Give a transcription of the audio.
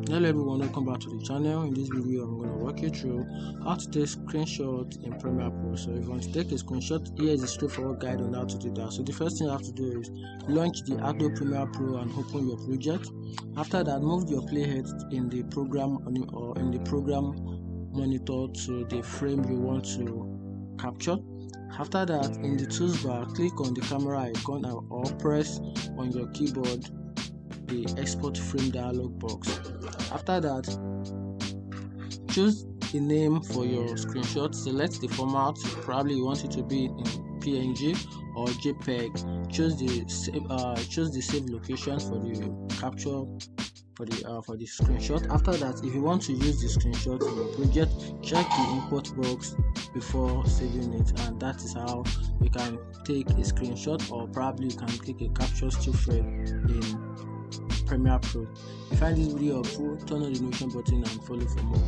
Hello everyone, welcome back to the channel. In this video I'm going to walk you through how to take screenshot in Premiere Pro. So if you want to take a screenshot, here is a straightforward guide on how to do that. So the first thing you have to do is launch the Adobe Premiere Pro and open your project. After that, move your playhead in the program or in the program monitor to the frame you want to capture. After that, in the tools bar, click on the camera icon or press on your keyboard the export frame dialog box. After that, choose the name for your screenshot, select the format, probably you want it to be in PNG or JPEG. Choose the save location for the capture for the screenshot. After that, if you want to use the screenshot in your project, check the import box before saving it, and that is how you can take a screenshot, or probably you can take a capture still frame in Premiere Pro. If you find this video helpful, turn on the notification button and follow for more.